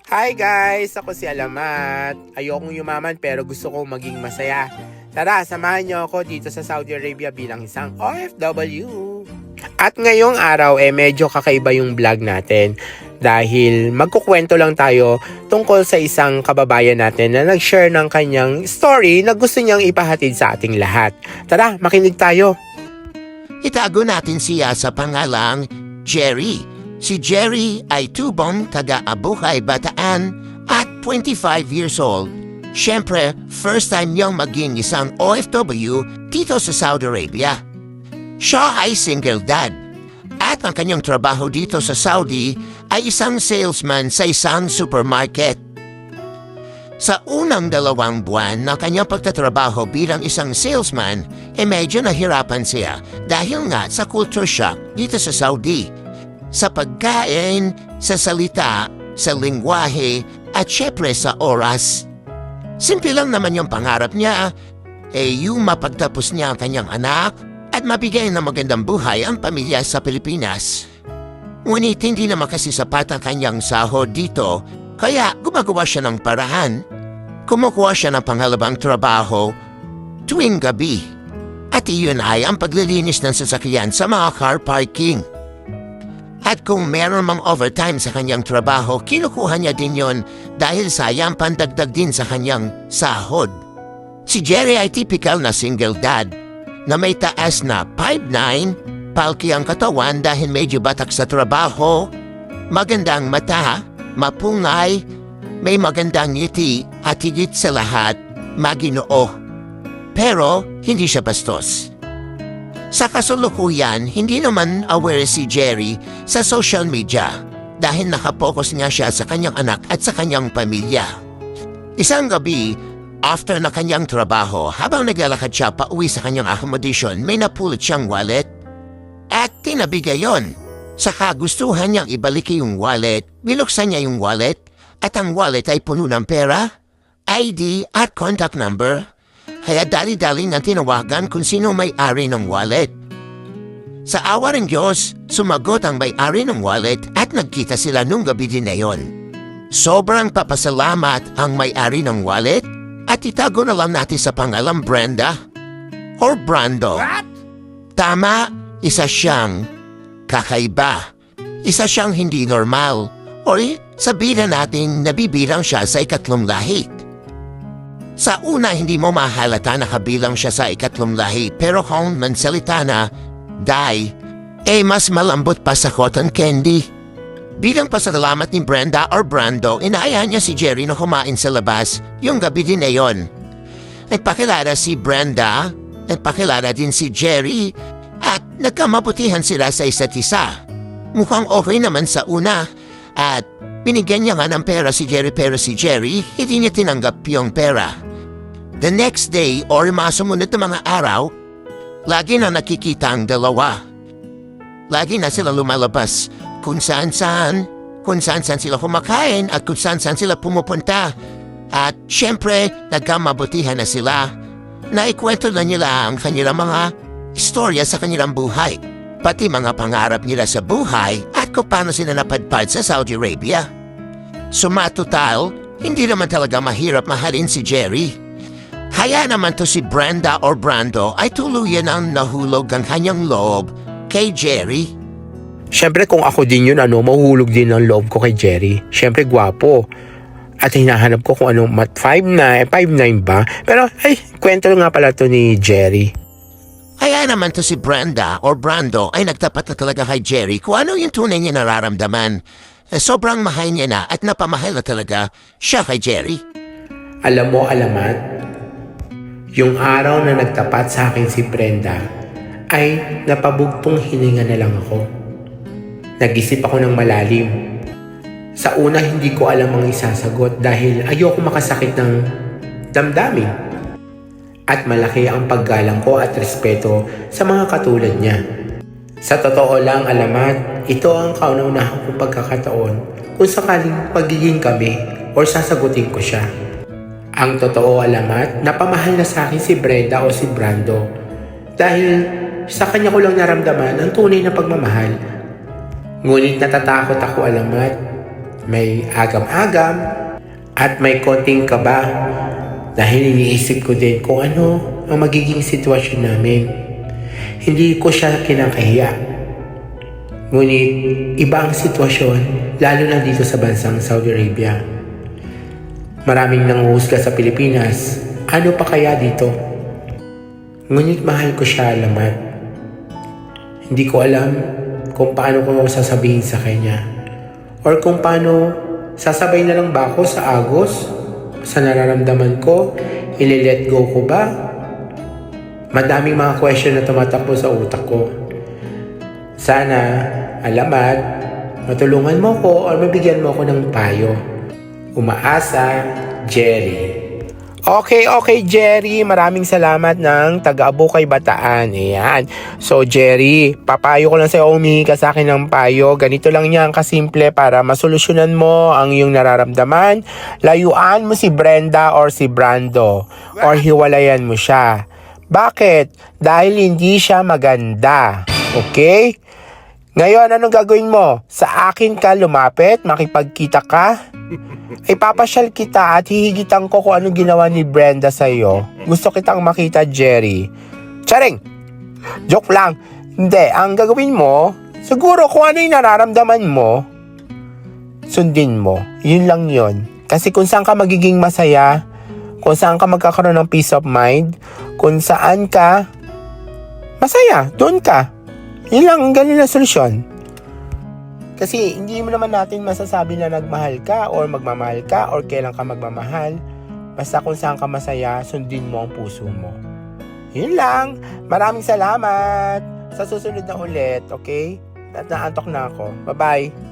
Hi guys! Ako si Alamat. Ayokong yumaman pero gusto kong maging masaya. Tara, samahan niyo ako dito sa Saudi Arabia bilang isang OFW. At ngayong araw medyo kakaiba yung vlog natin dahil magkukwento lang tayo tungkol sa isang kababayan natin na nag-share ng kanyang story na gusto niyang ipahatid sa ating lahat. Tara, makinig tayo! Itago natin siya sa pangalang Jerry. Si Jerry ay tubong taga-Abuhay, Bataan at 25 years old. Siyempre, first time niyang maging isang OFW dito sa Saudi Arabia. Siya ay single dad at ang kanyang trabaho dito sa Saudi ay isang salesman sa isang supermarket. Sa unang 2 buwan na kanyang pagtatrabaho bilang isang salesman, medyo nahirapan siya dahil nga sa culture shock dito sa Saudi. Sa pagkain, sa salita, sa lingwahe, at syempre sa oras. Simple lang naman yung pangarap niya, yung mapagtapos niya ang kanyang anak at mabigay ng magandang buhay ang pamilya sa Pilipinas. Ngunit hindi naman kasi sapat ang kanyang sahod dito, kaya gumagawa siya ng paraan. Kumukuha siya ng pangalawang trabaho tuwing gabi. At iyon ay ang paglilinis ng sasakyan sa mga car parking. At kung meron mang overtime sa kanyang trabaho, kinukuha niya din yon dahil sayang pandagdag din sa kanyang sahod. Si Jerry ay typical na single dad na may taas na 5'9", palki ang katawan dahil medyo batak sa trabaho, magandang mata, mapungay, may magandang ngiti at higit sa lahat, maginoo. Pero hindi siya bastos. Sa kasalukuyan, hindi naman aware si Jerry sa social media dahil nakapokus nga siya sa kanyang anak at sa kanyang pamilya. Isang gabi, after na kanyang trabaho, habang naglalakad siya pauwi sa kanyang accommodation, may napulot siyang wallet at tinabigay yon. Saka gustuhan niyang ibalik yung wallet, binuksan niya yung wallet at ang wallet ay puno ng pera, ID at contact number. Kaya dali-dali na tinawagan kung sino may-ari ng wallet. Sa awa ng Diyos, sumagot ang may-ari ng wallet at nagkita sila nung gabi din na yon. Sobrang papasalamat ang may-ari ng wallet at itago na lang natin sa pangalang Brenda or Brando. What? Tama, isa siyang kakaiba. Isa siyang hindi normal o sabihin na natin nabibilang siya sa ikatlong lahi. Sa una, hindi mo mahalata na kabilang siya sa ikatlong lahi, pero kung mansalita na, die, mas malambot pa sa cotton candy. Bilang pasalamat ni Brenda or Brando, inaaya niya si Jerry na kumain sa labas yung gabi din na yon. Nagpakilala si Brenda, nagpakilala din si Jerry, at nagkamabutihan sila sa isa't isa. Mukhang okay naman sa una, at binigyan niya nga ng pera si Jerry pero si Jerry hindi niya tinanggap yung pera. The next day or mga sumunod na mga araw, lagi na nakikita ang dalawa. Lagi na sila lumalabas kung saan sila kumakain at kung saan sila pumupunta. At syempre, nagkamabutihan na sila. Naikwento na nila ang kanilang mga istorya sa kanilang buhay, pati mga pangarap nila sa buhay at kung paano sila napadpad sa Saudi Arabia. Sumatotal, hindi naman talaga mahirap mahalin si Jerry. Kaya naman to si Brenda or Brando ay tuluyan ang nahulog ang kanyang loob kay Jerry. Siyempre kung ako din yun, mahuhulog din ang loob ko kay Jerry. Siyempre gwapo. At hinahanap ko kung anong 5'9", 5'9 ba? Pero kwento nga pala to ni Jerry. Kaya naman to si Brenda or Brando ay nagtapat na talaga kay Jerry kung ano yung tunay niya nararamdaman. Sobrang mahal niya na at napamahal na talaga siya kay Jerry. Alam mo, Alamat, yung araw na nagtapat sa akin si Brenda ay napabugtong hininga na lang ako. Nag-isip ako ng malalim. Sa una hindi ko alam ang isasagot dahil ayoko makasakit ng damdamin. At malaki ang paggalang ko at respeto sa mga katulad niya. Sa totoo lang, Alamat, ito ang kauna-unahang kong pagkakataon kung sakaling pagiging kami o sasagutin ko siya. Ang totoo, Alamat, napamahal na sa akin si Brenda o si Brando dahil sa kanya ko lang naramdaman ang tunay na pagmamahal. Ngunit natatakot ako, Alamat, may agam-agam, at may konting kaba dahil iniisip ko din kung ano ang magiging sitwasyon namin. Hindi ko siya kinakahiya. Ngunit iba ang sitwasyon, lalo na dito sa bansang Saudi Arabia. Maraming nanguhusga sa Pilipinas. Ano pa kaya dito? Ngunit mahal ko siya alamat. Hindi ko alam kung paano ko sasabihin sa kanya. Or kung paano sasabay na lang ba ako sa agos? Sa nararamdaman ko? Ile-let go ko ba? Madaming mga question na tumatakbo sa utak ko. Sana, alamat, matulungan mo ko o mabigyan mo ko ng payo. Umaasa, Jerry. Okay, Jerry. Maraming salamat ng taga-Abukay Bataan. Ayan. So, Jerry, papayo ko lang sa'yo, humingi ka sa akin ng payo. Ganito lang yan kasimple para masolusyonan mo ang iyong nararamdaman. Layuan mo si Brenda or si Brando or hiwalayan mo siya. Bakit? Dahil hindi siya maganda. Okay? Ngayon, anong gagawin mo? Sa akin ka lumapit, makipagkita ka? Ipapasyal kita at hihigitan ko kung anong ginawa ni Brenda sa iyo. Gusto kitang makita, Jerry. Charing! Joke lang. Hindi, ang gagawin mo, siguro kung ano yung nararamdaman mo, sundin mo. Yun lang yun. Kasi kung saan ka magiging masaya, kung saan ka magkakaroon ng peace of mind, kung saan ka masaya, doon ka. Yun lang, ang ganun na solusyon. Kasi hindi mo naman natin masasabi na nagmahal ka or magmamahal ka or kailan ka magmamahal. Basta kung saan ka masaya, sundin mo ang puso mo. Yun lang. Maraming salamat. Sa susunod na ulit, okay? At naantok na ako. Bye-bye.